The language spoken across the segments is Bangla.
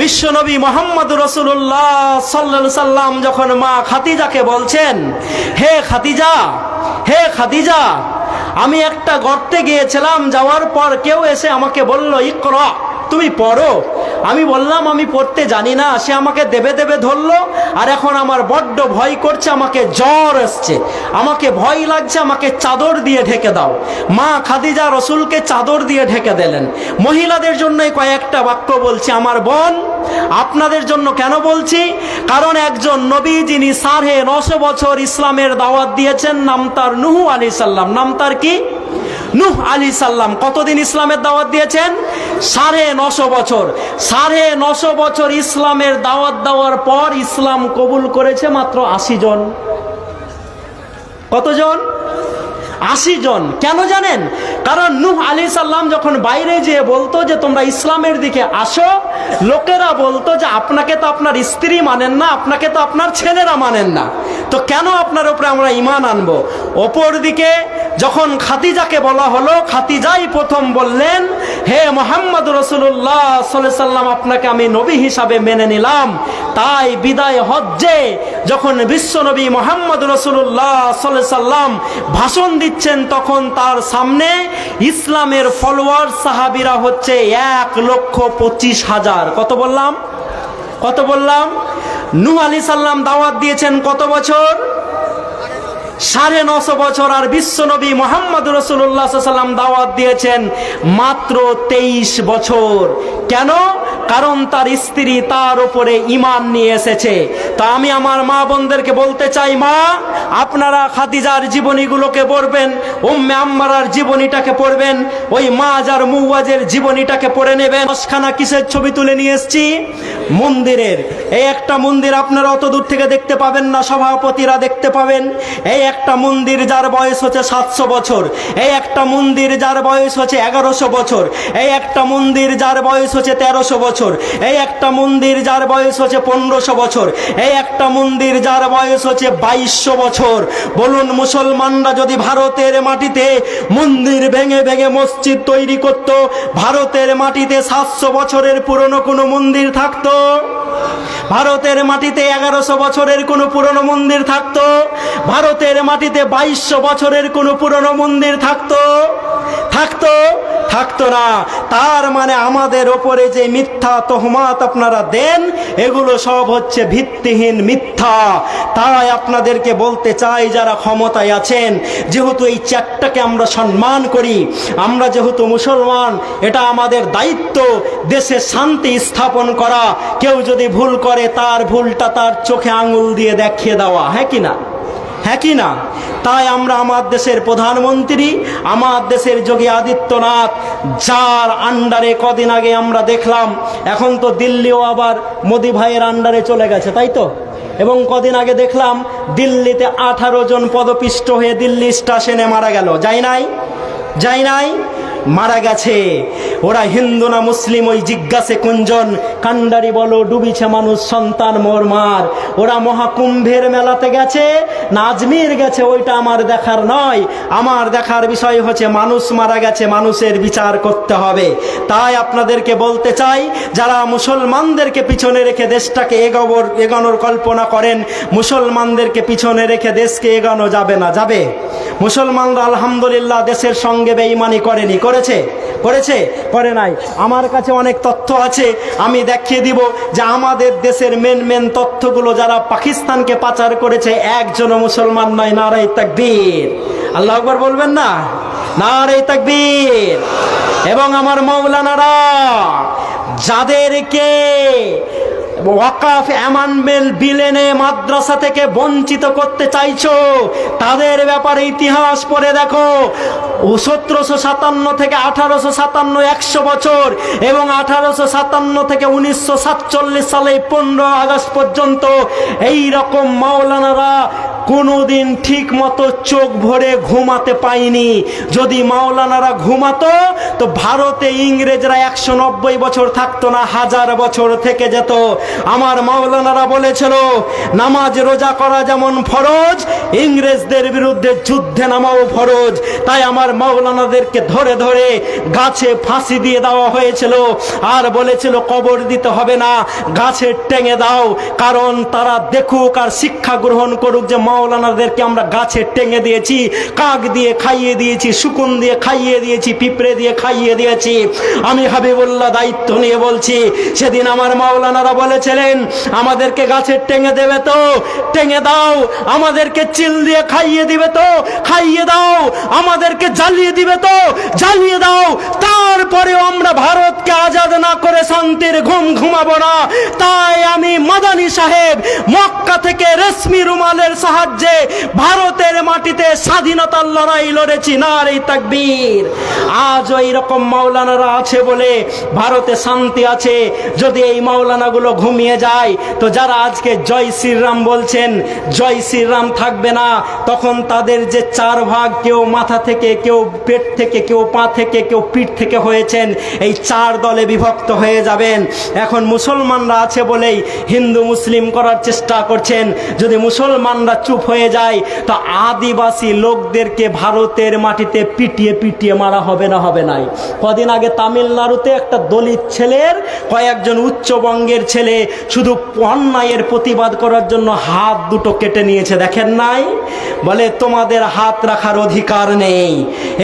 বিশ্বনবী মুহাম্মদ রাসূলুল্লাহ সাল্লাল্লাহু আলাইহি সাল্লাম যখন মা খাদিজাকে বলছেন, হে খাদিজা, হে খাদিজা, আমি একটা গর্তে গিয়েছিলাম, যাওয়ার পর কেউ এসে আমাকে বলল, ইকরা, তুমি পড়ো। আমি বললাম আমি পড়তে জানি না। সে আমাকে দেবে দেবে ধরলো, আর এখন আমার বড্ড ভয় করছে, আমাকে জ্বর আসছে, আমাকে ভয় লাগছে, আমাকে চাদর দিয়ে ঢেকে দাও। মা খাদিজা রসুলকে চাদর দিয়ে ঢেকে দিলেন। মহিলাদের জন্যই কয়েকটা বাক্য বলছি। আমার বোন, আপনাদের জন্য কেন বলছি? কারণ একজন নবী যিনি 950 বছর ইসলামের দাওয়াত দিয়েছেন, নাম তার নূহ আলাইহিস সালাম। নাম তার কি? নূহ আলাইহিস সালাম। কতদিন ইসলামের দাওয়াত দিয়েছেন? 950 বছর। 950 বছর ইসলামের দাওয়াত দেওয়ার পর ইসলাম কবুল করেছে মাত্র 80 জন। কতজন? 80 জন। কেন জানেন? কারণ নূহ আলাইহিস সালাম যখন বাইরে যেয়ে বলতো যে তোমরা ইসলামের দিকে আসো, লোকেরা বলতো যে আপনাকে তো আপনার স্ত্রী মানেন না, আপনাকে তো আপনার ছেলেরা মানেন না, তো কেন আপনার উপরে আমরা ঈমান আনবো? অপর দিকে যখন খাদিজাকে বলা হলো, খাদিজাই প্রথম বললেন, হে মুহাম্মদ রাসূলুল্লাহ সাল্লাল্লাহু আলাইহি সাল্লাম, আপনাকে আমি নবী হিসাবে মেনে নিলাম। তাই বিদায় হজ্জে যখন বিশ্বনবী মুহাম্মদ রাসূলুল্লাহ সাল্লাল্লাহু আলাইহি সাল্লাম ভাষণ দিচ্ছেন, তখন তার সামনে ইসলামের ফলোয়ার সাহাবীরা হচ্ছে 1,25,000। কত বললাম? কত বললাম? নূহ আলাইহিস সালাম দাওয়াত দিয়েছেন কত বছর? 950 বছর। আর বিশ্বনবী মুহাম্মদ রাসূলুল্লাহ সাল্লাল্লাহু আলাইহি সাল্লাম দাওয়াত দিয়েছেন মাত্র 23 বছর। কেন? কারণ তার স্ত্রী তার উপরে ঈমান নিয়ে এসেছে। তা আমি আমার মা বোনদেরকে বলতে চাই, মা, আপনারা খাদিজার জীবনীগুলোকে পড়বেন, উম্মে আম্মারার জীবনীটাকে পড়বেন, ওই মাজার মুওয়াজের জীবনীটাকে পড়ে নেবেন। 10খানা কিসের ছবি তুলে নিয়ে এসেছি? মন্দিরের। এই একটা মন্দির আপনারা অত দূর থেকে দেখতে পাবেন না, সভাপতিরা দেখতে পাবেন। এই একটা মন্দির যার বয়স হচ্ছে 700 বছর, এই একটা মন্দির যার বয়স হচ্ছে 1100 বছর, এই একটা মন্দির যার বয়স হচ্ছে 1300 বছর, এই একটা মন্দির যার বয়স হচ্ছে 1500 বছর, এই একটা মন্দির যার বয়স হচ্ছে 2200 বছর। বলুন, মুসলমানরা যদি ভারতের মাটিতে মন্দির ভেঙে ভেঙে মসজিদ তৈরি করত, ভারতের মাটিতে 700 বছরের পুরনো কোনো মন্দির থাকতো? ভারতের মাটিতে 1100 বছরের কোনো পুরনো মন্দির থাকতো? ভারতের মাটিতে 2200 বছরের কোনো পুরনো মন্দির থাকতো? থাকতো? থাকতো না। তার মানে আমাদের ওপরে যে মিথ্যা তহমাত আপনারা দেন, এগুলো সব হচ্ছে ভিত্তিহীন মিথ্যা। তাই আপনাদেরকে বলতে চাই, যারা ক্ষমতায় আছেন, যেহেতু এই চ্যাটটাকে আমরা সম্মান করি, আমরা যেহেতু মুসলমান, এটা আমাদের দায়িত্ব দেশে শান্তি স্থাপন করা। কেউ যদি ভুল করে, তার ভুলটা তার চোখে আঙুল দিয়ে দেখিয়ে দেওয়া, হ্যাঁ কি না? হ্যাঁ কি না? তাই আমরা আমার দেশের প্রধানমন্ত্রী, আমার দেশের যোগী আদিত্যনাথ, যার আন্ডারে কদিন আগে আমরা দেখলাম, এখন তো দিল্লিও আবার মোদি ভাইয়ের আন্ডারে চলে গেছে, তাই তো? এবং কদিন আগে দেখলাম দিল্লিতে 18 জন পদপিষ্ট হয়ে দিল্লি স্টেশনে মারা গেল। যাই নাই? যাই নাই? মারা গেছে। ওরা হিন্দু না মুসলিম ওই জিজ্ঞাসে কুঞ্জন, কান্ডারি বলো ডুবিছে মানুষ সন্তান মোর মার। ওরা মহাকুম্ভের মেলাতে গেছে না আজমির গেছে, ওইটা আমার দেখার নয়। আমার দেখার বিষয় হচ্ছে মানুষ মারা গেছে, মানুষের বিচার করতে হবে। তাই আপনাদেরকে বলতে চাই, যারা মুসলমানদেরকে পিছনে রেখে দেশটাকে এগোনোর কল্পনা করেন, মুসলমানদেরকে পিছনে রেখে দেশকে এগোনো যাবে না। যাবে? মুসলমানরা আলহামদুলিল্লাহ দেশের সঙ্গে বেঈমানি করেনি? করেছে? করেছে? করে নাই? আমার কাছে অনেক তথ্য আছে, আমি দেখিয়ে দিব যে আমাদের দেশের মেন তথ্যগুলো যারা পাকিস্তানকে পাচার করেছে, একজনও মুসলমান নয়। নারে তাকবীর! আল্লাহু আকবার বলবেন না? নারে তাকবীর! এবং আমার মাওলানারা যাদেরকে ওয়াকাফ অ্যামেন্ডমেন্ট বিল এনে মাদ্রাসা থেকে বঞ্চিত করতে চাইছো, তাদের ব্যাপারে ইতিহাস পড়ে দেখো। 1757 থেকে 1857 100 বছর, এবং 1857 থেকে 1947 সালে 15 আগস্ট পর্যন্ত এই রকম মাওলানারা কোনোদিন ঠিক মতো চোখ ভরে ঘুমাতে পাইনি। যদি মাওলানারা ঘুমাতো তো ভারতে ইংরেজরা 190 বছর থাকতো না, 1000 বছর থেকে যেত। আমার মাওলানারা বলেছিল নামাজ রোজা করা যেমন ফরজ, ইংরেজদের বিরুদ্ধে যুদ্ধে নামাও ফরজ। তাই আমার মাওলানাদেরকে ধরে ধরে গাছে ফাঁসি দিয়ে দেওয়া হয়েছিল, আর বলেছিল কবর দিতে হবে না, গাছে টেঙে দাও। কারণ তারা দেখুক আর শিক্ষা গ্রহণ করুক যে মাওলানাদেরকে আমরা গাছে টেঙে দিয়েছি, কাক দিয়ে খাইয়ে দিয়েছি, শকুন দিয়ে খাইয়ে দিয়েছি, পিঁপড়ে দিয়ে খাইয়ে দিয়েছি। আমি হাবিবুল্লাহ দায়িত্ব নিয়ে বলছি, সেদিন আমার মাওলানারা বলেছিলেন আমাদেরকে গাছে টেঙে দেবে তো টেঙে দাও, আমাদেরকে চিল দিয়ে খাইয়ে দিবে তো খাইয়ে দাও, আমাদেরকে জ্বালিয়ে দিবে তো জ্বালিয়ে দাও। তারপরেও আমরা ভারতকে আজাদ না করে শান্তির ঘুম ঘুমাবো না। তাই আমি মাদানী সাহেব মক্কা থেকে রেশমি রুমালের সাহায্যে ভারতের মাটিতে স্বাধীনতার লড়াই লড়েছি। নারে তাকবীর। আজও এইরকম মাওলানারা আছে বলে ভারতে শান্তি আছে। যদি এই মাওলানাগুলো ঘুমিয়ে যায় তো যারা আজকে জয় শ্রীরাম বলছেন, জয় শ্রীরাম থাকবে না। তখন তাদের যে 4 ভাগ, কেউ মাথা থেকে, কেউ পেট থেকে, কেউ পা থেকে, কেউ পিঠ থেকে হয়েছেন, এই 4 দলে বিভক্ত হয়ে যাবেন। এখন মুসলমানরা আছে বলেই হিন্দু মুসলিম করার চেষ্টা করছেন। যদি মুসলমানরা চুপ হয়ে যায় তো আদিবাসী লোকদেরকে ভারতের মাটিতে পিটিয়ে পিটিয়ে মারা হবে না হবে নাই। কদিন আগে তামিলনাড়ুতে একটা দলিত ছেলের কয়েকজন উচ্চবঙ্গের ছেলে শুধু অন্যায়ের প্রতিবাদ করার জন্য হাত দুটো কেটে নিয়েছে, দেখেন নাই? বলে তোমাদের হাত রাখার অধিকার নেই।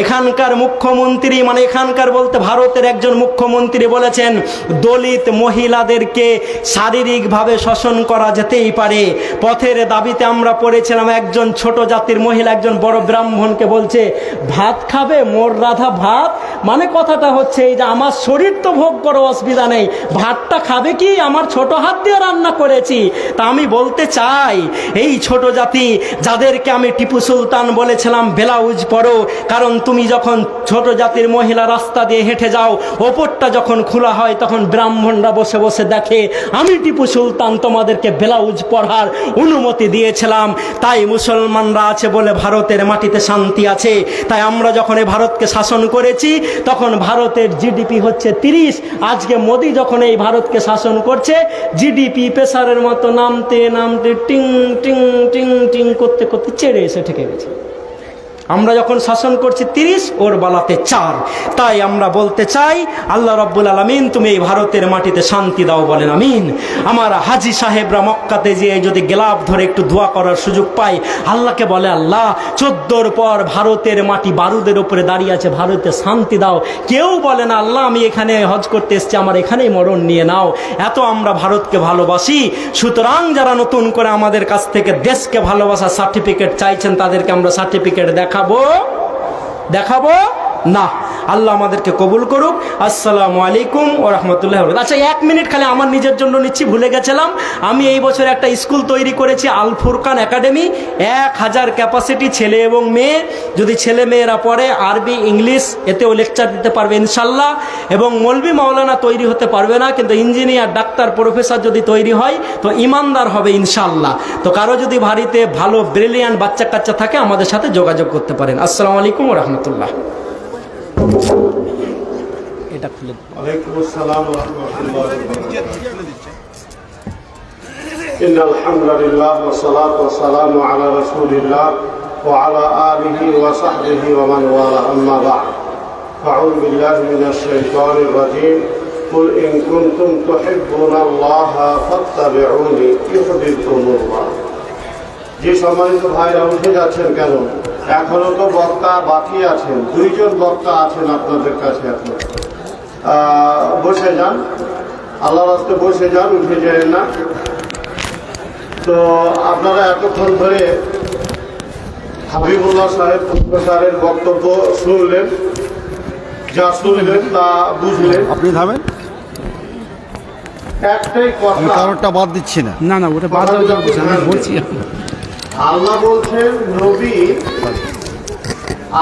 এখানকার মুখ্যমন্ত্রী, মানে এখানকার বলতে ভারতের একজন মুখ্যমন্ত্রী বলেছেন দলিত মহিলাদেরকে শারীরিকভাবে শোষণ করা যেতেই পারে। পথের দাবিতে আমরা পড়েছিলাম একজন ছোট জাতির মহিলা একজন বড় ব্রাহ্মণকে বলছে ভাত খাবে, মোর রাধা ভাত। মানে কথাটা হচ্ছে এই যে আমার শরীর তো ভোগ করো, অসুবিধা নেই, ভাতটা খাবে কি, আমার ছোট হাত দিয়ে রান্না করেছি। তা আমি বলতে চাই এই ছোট জাতি যাদেরকে আমি টিপু সুলতান বলেছিলাম ব্লাউজ পরো, কারণ তুমি যখন ছোট জাতির মহিলা রাস্তা দিয়ে হেঁটে যাও, ওপরটা যখন খোলা হয় তখন ব্রাহ্মণরা বসে বসে দেখে। আমি টিপু সুলতান তোমাদেরকে ব্লাউজ পরার অনুমতি দিয়েছিলাম। তাই মুসলমানরা আছে বলে ভারতের মাটিতে শান্তি আছে। তাই আমরা যখন এই ভারতকে শাসন করেছি তখন ভারতের জিডিপি হচ্ছে 30। আজকে মোদি যখন এই ভারতকে শাসন করছে জিডিপি প্রেসারের মতো নামতে নামতে টিং টিং টিং টিং করতে করতে চেড়ে এসে ঠেকে গেছে। আমরা যখন শাসন করছি 30, ওর বালাতে 4। তাই আমরা বলতে চাই আল্লাহ রাব্বুল আলামিন তুমি এই ভারতের মাটিতে শান্তি দাও, বলেন আমিন। আমার হাজি সাহেবরা মক্কাতে যেয়ে যদি গেলাপ ধরে একটু দোয়া করার সুযোগ পায়, আল্লাহকে বলে আল্লাহ 14র পর ভারতের মাটি বারুদের উপরে দাঁড়িয়ে আছে, ভারতে শান্তি দাও। কেউ বলে না আল্লাহ আমি এখানে হজ করতে এসেছি, আমার এখানেই মরণ নিয়ে নাও। এত আমরা ভারতকে ভালোবাসি। সুতরাং যারা নতুন করে আমাদের কাছ থেকে দেশকে ভালোবাসার সার্টিফিকেট চাইছেন তাদেরকে আমরা সার্টিফিকেট দেখাবো না। আল্লাহ আমাদেরকে কবুল করুক। আসসালামু আলাইকুম ওয়া রাহমাতুল্লাহি ওয়া বারাকাতুহু। আচ্ছা 1 মিনিট খালি আমার নিজের জন্য নিচ্ছি, ভুলে গেছিলাম। আমি এই বছর একটা স্কুল তৈরি করেছি, আল ফুরকান একাডেমি। 1000 ক্যাপাসিটি, ছেলে এবং মেয়ে। যদি ছেলে মেয়েরা পড়ে আরবি ইংলিশ এতেও লেকচার দিতে পারবে ইনশাল্লাহ। এবং মৌলবি মাওলানা তৈরি হতে পারবে না, কিন্তু ইঞ্জিনিয়ার ডাক্তার প্রফেসর যদি তৈরি হয় তো ইমানদার হবে ইনশাল্লাহ। তো কারো যদি বাড়িতে ভালো ব্রিলিয়ান্ট বাচ্চা কাচ্চা থাকে আমাদের সাথে যোগাযোগ করতে পারেন। আসসালামু আলাইকুম ওয়া রাহমাতুল্লাহ। এটা খুলে ওয়ালাইকুম আসসালাম ওয়া রাহমাতুল্লাহি ওয়া বারাকাতুহু। ইন্নাল হামদুলিল্লাহ ওয়া সালাতু ওয়া সালামু আলা রাসূলিল্লাহ ওয়া আলা আলিহি ওয়া সাহবিহি ওয়া মান ওয়ালা, আম্মা বা'দ। আউযু বিল্লাহি মিনাশ শাইতানির রাজীম। কুল ইন কুনতুম তুহিব্বুনাল্লাহা ফাত্তাবিউনি ইউহিব্বুকুমুল্লাহ। যে সম্মানিত ভাইরা উঠে যাচ্ছেন কেন? এখনো তো বক্তা বাকি আছেন, 2 জন বক্তা আছেন আপনাদের কাছে। এখন বসে যান, আল্লাহর রাস্তে বসে যান, উঠে যায় না। তো আপনারা এতক্ষণ ধরে হাবিবুল্লাহ সাহেব প্রফেসরের বক্তব্য শুনলেন, যা শুনলেন তা বুঝলেন। আপনি থামেন, একটাই কথা, কারোরটা বাদ দিচ্ছি না। না না ওটা বাদ দেওয়া যাবে না, আমি বলছি। আল্লাহ বলছেন নবী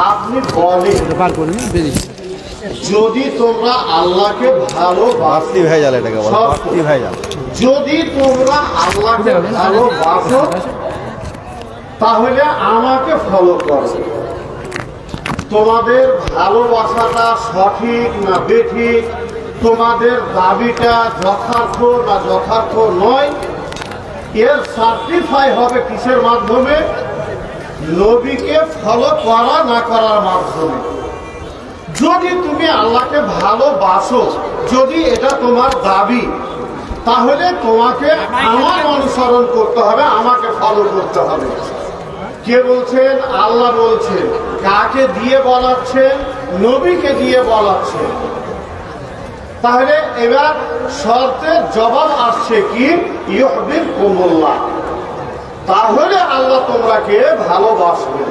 আপনি বলেন বার করুন বেরিয়ে, যদি তোমরা আল্লাহকে বাড়তি ভালোবাসো, হয়ে গেল, এটাকে বলে বাড়তি হয়ে গেল। যদি তোমরা আল্লাহকে ভালোবাসো তাহলে আমাকে ফলো করো। তোমাদের ভালোবাসাটা সঠিক না বেঠিক, তোমাদের দাবিটা যথার্থ না যথার্থ নয়, এর সার্টিফাই হবে কিসের মাধ্যমে? নবীকে ফলো করা না করার মাধ্যমে। যদি তুমি আল্লাহকে ভালোবাসো, যদি এটা তোমার দাবি, তাহলে তোমাকে আমার অনুসরণ করতে হবে, আমাকে ফলো করতে হবে। কে বলছেন? আল্লাহ বলছেন। কাকে দিয়ে বলাচ্ছেন? নবীকে দিয়ে বলাচ্ছেন। তাহলে এবার শর্তের জবাব আসছে কি? ইউহিব্বুকুমুল্লাহ, তাহলে আল্লাহ তোমরাকে ভালোবাসবে।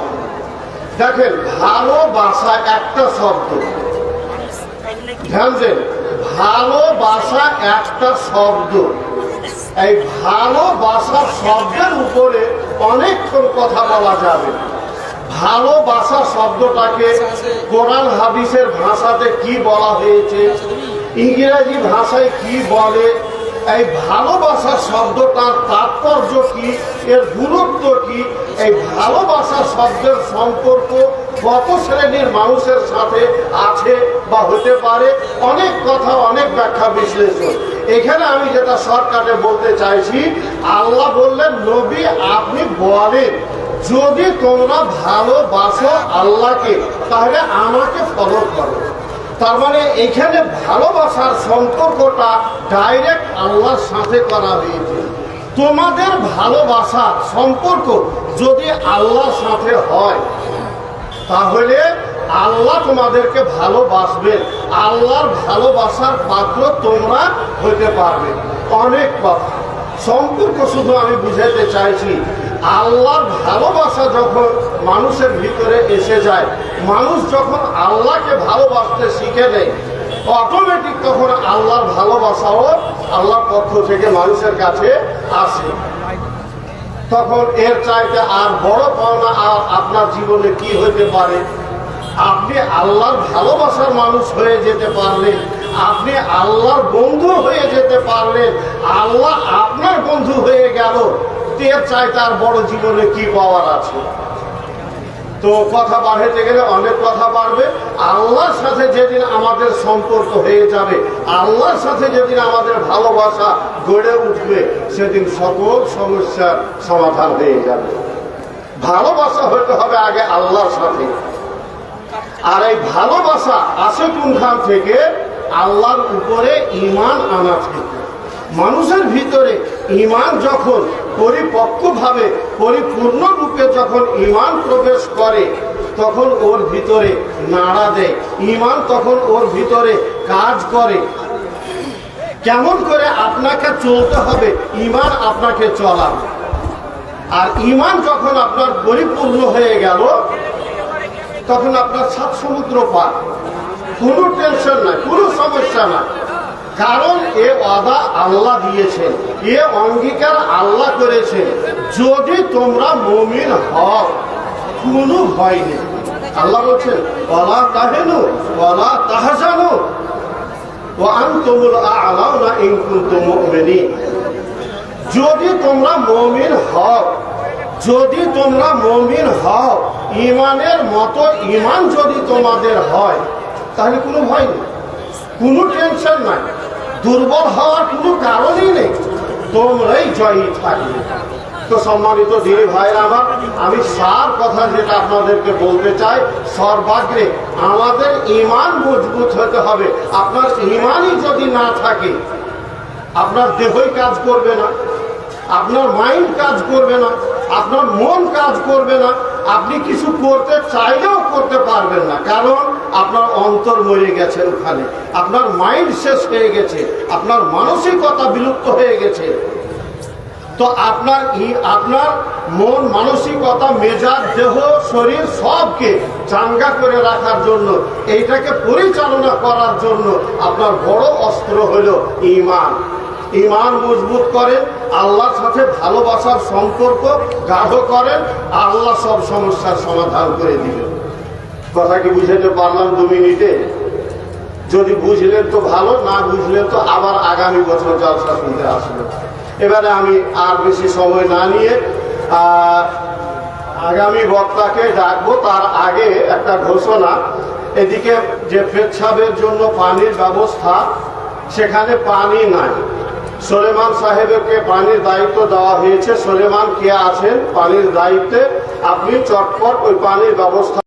দেখেন, ভালোবাসা একটা শব্দ, ধ্যান দেন, ভালোবাসা একটা শব্দ। এই ভালোবাসার শব্দের উপরে অনেকক্ষণ কথা বলা যাবে। ভালোবাসা শব্দটাকে কোরআন হাদিসের ভাষাতে কি বলা হয়েছে, ইংরেজি ভাষায় কি বলে, এই ভালোবাসা শব্দটার তাৎপর্য কি, এর গুরুত্ব কি, এই ভালোবাসা শব্দের সম্পর্ক কত শ্রেণীর মানুষের সাথে আছে বা হতে পারে, অনেক কথা, অনেক ব্যাখ্যা বিশ্লেষণ। এখানে আমি যেটা শর্টকাটে বলতে চাইছি, আল্লাহ বললেন নবী আপনি বলেন যদি তোমরা ভালোবাসো আল্লাহকে তাহলে আমাকে ফলো করো। তার মানে এখানে ভালোবাসার সম্পর্কটা ডাইরেক্ট আল্লাহর সাথে করা হয়েছে। তোমাদের ভালোবাসার সম্পর্ক যদি আল্লাহর সাথে হয় তাহলে আল্লাহ তোমাদেরকে ভালোবাসবেন, আল্লাহর ভালোবাসার পাত্র তোমরা হতে পারবে। অনেক কথা সম্পর্ক শুধু আমি বুঝাতে চাইছি, আল্লাহর ভালোবাসা যখন মানুষের ভিতরে এসে যায়, মানুষ যখন আল্লাহকে ভালোবাসতে শিখে নেয়, অটোমেটিক তখন আল্লাহর ভালোবাসাও আল্লাহর পক্ষ থেকে মানুষের কাছে আসে। তখন এর চাইতে আর বড় পাওনা আর আপনার জীবনে কি হতে পারে? আপনি আল্লাহর ভালোবাসার মানুষ হয়ে যেতে পারলেন, আপনি আল্লাহর বন্ধু হয়ে যেতে পারলেন, আল্লাহ আপনার বন্ধু হয়ে গেল। এর চাইতে আর বড় জীবনে কি পাওয়ার আছে? তো কথা বাড়াতে গেলে অনেক কথা বাড়বে। আল্লাহর সাথে যেদিন আমাদের সম্পর্ক হয়ে যাবে, আল্লাহর সাথে যেদিন আমাদের ভালোবাসা গড়ে উঠবে, সেদিন সকল সমস্যার সমাধান হয়ে যাবে। ভালোবাসা হতে হবে আগে আল্লাহর সাথে। আর এই ভালোবাসা আসে কোনখান থেকে? আল্লাহর উপরে ঈমান আনা থেকে। মানুষের ভিতরে ঈমান যখন পরিপক্কভাবে পরিপূর্ণ রূপে যখন ঈমান প্রবেশ করে, তখন ওর ভিতরে নাড়া দেয়, ঈমান তখন ওর ভিতরে কাজ করে। কেমন করে আপনাকে চলতে হবে, ঈমান আপনাকে চলাবে। আর ঈমান যখন আপনার পরিপূর্ণ হয়ে গেল, তখন আপনার সাত সমুদ্র পার, কোনো টেনশন নাই, কোনো সমস্যা নাই। কারণ এ ওয়াদা আল্লাহ দিয়েছেন, এ অঙ্গীকার আল্লাহ করেছেন, যদি তোমরা মুমিন হও কোনো ভয় নেই। আল্লাহ বলছেন ওয়ালা তাহিনু ওয়ালা তাহজানু ওয়া আনতুমুল আ'লাউনা ইন কুনতুম মুমিনিন। যদি তোমরা মুমিন হও, যদি তোমরা মুমিন হও, ঈমানের মতো ঈমান যদি তোমাদের হয়, তাহলে কোনো ভয় নেই, কোনো টেনশন নাই, দুর্বল হওয়ার কোনো কারণই নেই, তোমরাই জয়ী থাকবে। তো সম্মানিত দিদি ভাইরা আমার, আমি সার কথা যেটা আপনাদেরকে বলতে চাই, সর্বাগ্রে আমাদের ঈমান মজবুত হতে হবে। আপনার ঈমানই যদি না থাকে, আপনার দেহই কাজ করবে না, আপনার মাইন্ড কাজ করবে না, আপনার মন কাজ করবে না, আপনি কিছু করতে চাইলেও করতে পারবেন না। কারণ আপনার অন্তর মরে গেছে ওখানে, আপনার মাইন্ড শেষ হয়ে গেছে, আপনার মানসিকতা বিলুপ্ত হয়ে গেছে। তো আপনার মন, মানসিকতা, মেজাজ, দেহ, শরীর সবকে চাঙ্গা করে রাখার জন্য, এইটাকে পরিচালনা করার জন্য আপনার বড় অস্ত্র হলো ঈমান। ঈমান মজবুত করেন, আল্লাহর সাথে ভালোবাসার সম্পর্ক গাঢ় করেন, আল্লাহ সব সমস্যার সমাধান করে দিবেন। কথা কি বুঝাতে পারলাম 2 মিনিটে? যদি বুঝলেন তো ভালো, না বুঝলেন তো আবার আগামী বছর জলসা শুনতে আসবেন। এবারে আমি আর বেশি সময় না নিয়ে আগামী বক্তাকে ডাকবো তার আগে একটা ঘোষণা। এদিকে যে পেচ্ছাবের জন্য পানির ব্যবস্থা, সেখানে পানি নাই। সুলেমান সাহেবকে পানির দায়িত্ব দেওয়া হয়েছে। সুলেমান কে আছেন পানির দায়িত্বে, আপনি চটপট ওই পানির ব্যবস্থা